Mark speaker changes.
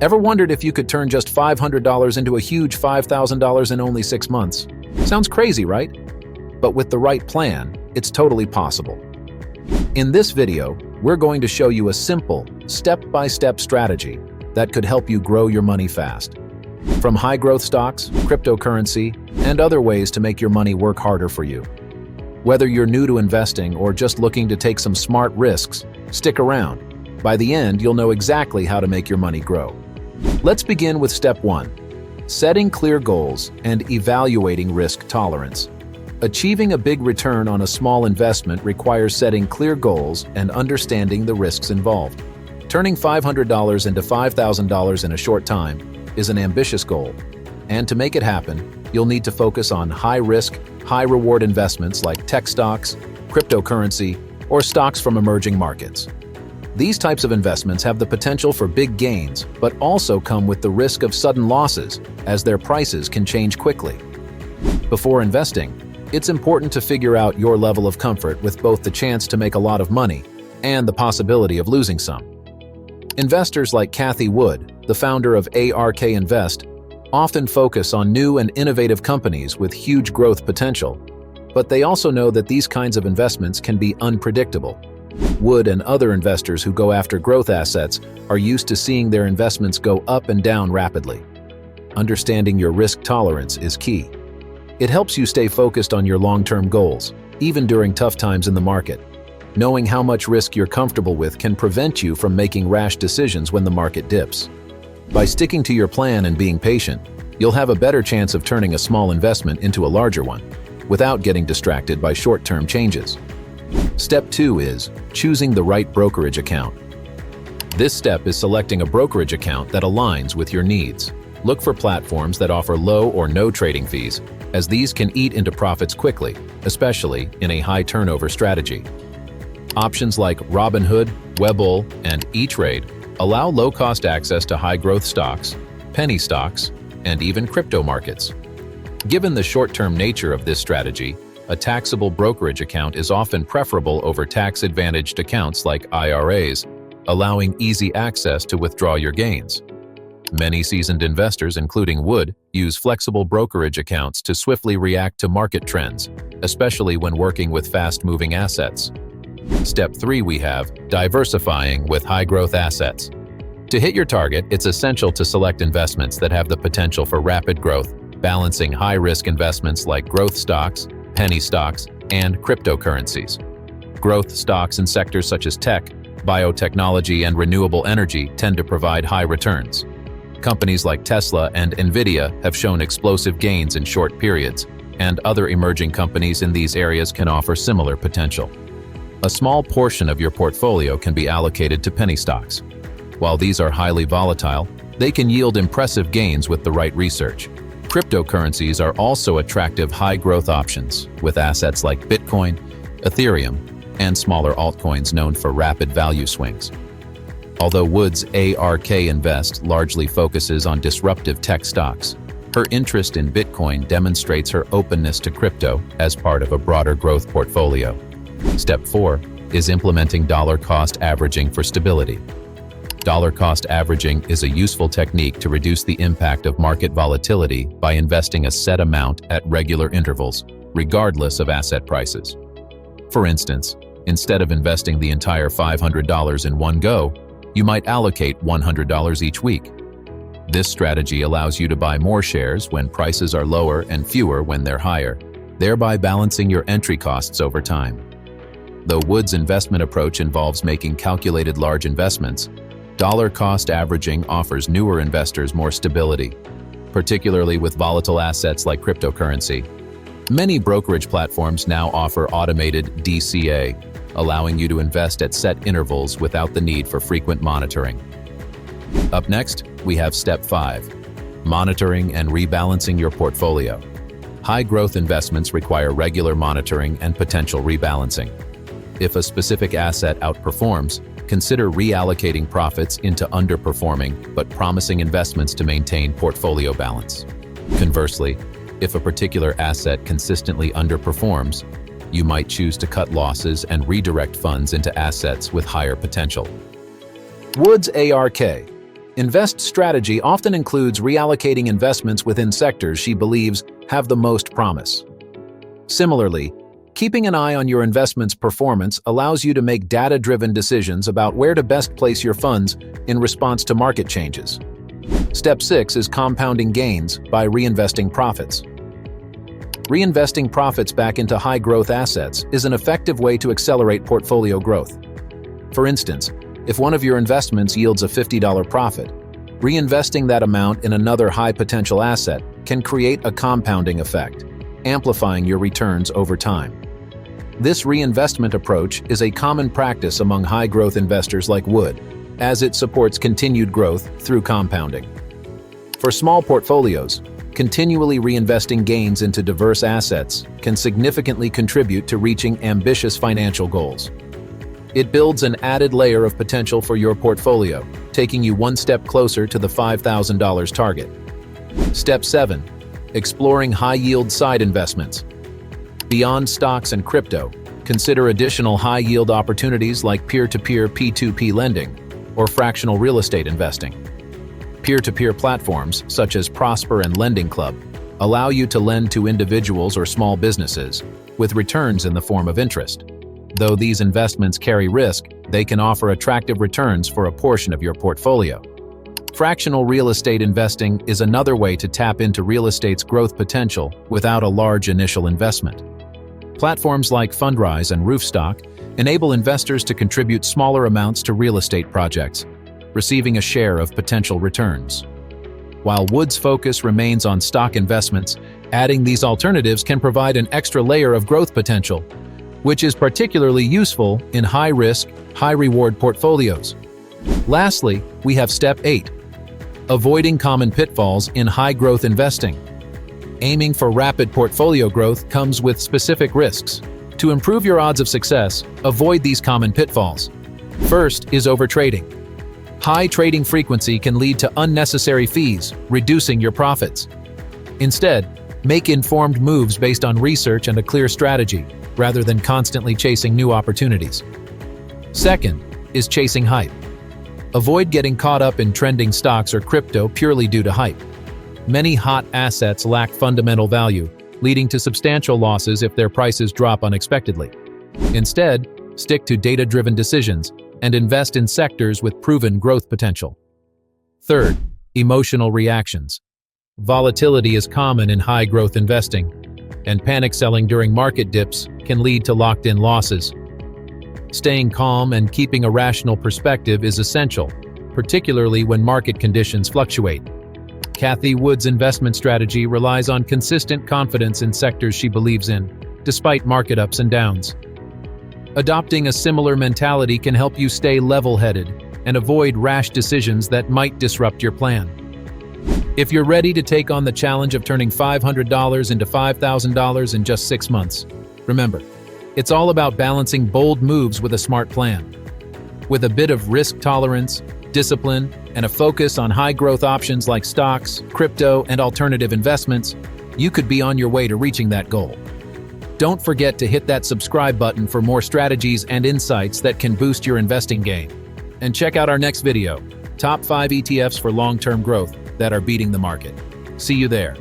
Speaker 1: Ever wondered if you could turn just $500 into a huge $5,000 in only 6 months? Sounds crazy, right? But with the right plan, it's totally possible. In this video, we're going to show you a simple, step-by-step strategy that could help you grow your money fast. From high-growth stocks, cryptocurrency, and other ways to make your money work harder for you. Whether you're new to investing or just looking to take some smart risks, stick around. By the end, you'll know exactly how to make your money grow. Let's begin with step 1, setting clear goals and evaluating risk tolerance. Achieving a big return on a small investment requires setting clear goals and understanding the risks involved. Turning $500 into $5,000 in a short time is an ambitious goal, and to make it happen, you'll need to focus on high-risk, high-reward investments like tech stocks, cryptocurrency, or stocks from emerging markets. These types of investments have the potential for big gains, but also come with the risk of sudden losses, as their prices can change quickly. Before investing, it's important to figure out your level of comfort with both the chance to make a lot of money and the possibility of losing some. Investors like Cathie Wood, the founder of ARK Invest, often focus on new and innovative companies with huge growth potential, but they also know that these kinds of investments can be unpredictable. Wood and other investors who go after growth assets are used to seeing their investments go up and down rapidly. Understanding your risk tolerance is key. It helps you stay focused on your long-term goals, even during tough times in the market. Knowing how much risk you're comfortable with can prevent you from making rash decisions when the market dips. By sticking to your plan and being patient, you'll have a better chance of turning a small investment into a larger one, without getting distracted by short-term changes. Step 2 is choosing the right brokerage account. This step is selecting a brokerage account that aligns with your needs. Look for platforms that offer low or no trading fees, as these can eat into profits quickly, especially in a high-turnover strategy. Options like Robinhood, Webull, and E-Trade allow low-cost access to high-growth stocks, penny stocks, and even crypto markets. Given the short-term nature of this strategy, a taxable brokerage account is often preferable over tax-advantaged accounts like IRAs, allowing easy access to withdraw your gains. Many seasoned investors, including Wood, use flexible brokerage accounts to swiftly react to market trends, especially when working with fast-moving assets. Step 3, we have diversifying with high-growth assets. To hit your target, it's essential to select investments that have the potential for rapid growth, balancing high-risk investments like growth stocks, penny stocks, and cryptocurrencies. Growth stocks in sectors such as tech, biotechnology, and renewable energy tend to provide high returns. Companies like Tesla and Nvidia have shown explosive gains in short periods, and other emerging companies in these areas can offer similar potential. A small portion of your portfolio can be allocated to penny stocks. While these are highly volatile, they can yield impressive gains with the right research. Cryptocurrencies are also attractive high-growth options, with assets like Bitcoin, Ethereum, and smaller altcoins known for rapid value swings. Although Wood's ARK Invest largely focuses on disruptive tech stocks, her interest in Bitcoin demonstrates her openness to crypto as part of a broader growth portfolio. Step 4 is implementing dollar-cost averaging for stability. Dollar-cost averaging is a useful technique to reduce the impact of market volatility by investing a set amount at regular intervals, regardless of asset prices. For instance, instead of investing the entire $500 in one go, you might allocate $100 each week. This strategy allows you to buy more shares when prices are lower and fewer when they're higher, thereby balancing your entry costs over time. Though Wood's investment approach involves making calculated large investments, dollar-cost averaging offers newer investors more stability, particularly with volatile assets like cryptocurrency. Many brokerage platforms now offer automated DCA, allowing you to invest at set intervals without the need for frequent monitoring. Up next, we have Step 5, monitoring and rebalancing your portfolio. High-growth investments require regular monitoring and potential rebalancing. If a specific asset outperforms, consider reallocating profits into underperforming but promising investments to maintain portfolio balance. Conversely, if a particular asset consistently underperforms, you might choose to cut losses and redirect funds into assets with higher potential. Wood's ARK Invest's strategy often includes reallocating investments within sectors she believes have the most promise. Similarly, keeping an eye on your investment's performance allows you to make data-driven decisions about where to best place your funds in response to market changes. Step 6 is compounding gains by reinvesting profits. Reinvesting profits back into high-growth assets is an effective way to accelerate portfolio growth. For instance, if one of your investments yields a $50 profit, reinvesting that amount in another high-potential asset can create a compounding effect, amplifying your returns over time. This reinvestment approach is a common practice among high-growth investors like Wood, as it supports continued growth through compounding. For small portfolios, continually reinvesting gains into diverse assets can significantly contribute to reaching ambitious financial goals. It builds an added layer of potential for your portfolio, taking you one step closer to the $5,000 target. Step 7. Exploring high-yield side investments. Beyond stocks and crypto, consider additional high-yield opportunities like peer-to-peer P2P lending or fractional real estate investing. Peer-to-peer platforms, such as Prosper and Lending Club, allow you to lend to individuals or small businesses, with returns in the form of interest. Though these investments carry risk, they can offer attractive returns for a portion of your portfolio. Fractional real estate investing is another way to tap into real estate's growth potential without a large initial investment. Platforms like Fundrise and Roofstock enable investors to contribute smaller amounts to real estate projects, receiving a share of potential returns. While Wood's focus remains on stock investments, adding these alternatives can provide an extra layer of growth potential, which is particularly useful in high-risk, high-reward portfolios. Lastly, we have Step 8. Avoiding common pitfalls in high-growth investing. Aiming for rapid portfolio growth comes with specific risks. To improve your odds of success, avoid these common pitfalls. First is overtrading. High trading frequency can lead to unnecessary fees, reducing your profits. Instead, make informed moves based on research and a clear strategy, rather than constantly chasing new opportunities. Second is chasing hype. Avoid getting caught up in trending stocks or crypto purely due to hype. Many hot assets lack fundamental value, leading to substantial losses if their prices drop unexpectedly. Instead, stick to data-driven decisions and invest in sectors with proven growth potential. Third, emotional reactions. Volatility is common in high-growth investing, and panic selling during market dips can lead to locked-in losses. Staying calm and keeping a rational perspective is essential, particularly when market conditions fluctuate. Cathie Wood's investment strategy relies on consistent confidence in sectors she believes in, despite market ups and downs. Adopting a similar mentality can help you stay level-headed and avoid rash decisions that might disrupt your plan. If you're ready to take on the challenge of turning $500 into $5,000 in just 6 months, remember, it's all about balancing bold moves with a smart plan. With a bit of risk tolerance, discipline, and a focus on high-growth options like stocks, crypto, and alternative investments, you could be on your way to reaching that goal. Don't forget to hit that subscribe button for more strategies and insights that can boost your investing game. And check out our next video, Top 5 ETFs for Long-Term Growth that are beating the market. See you there.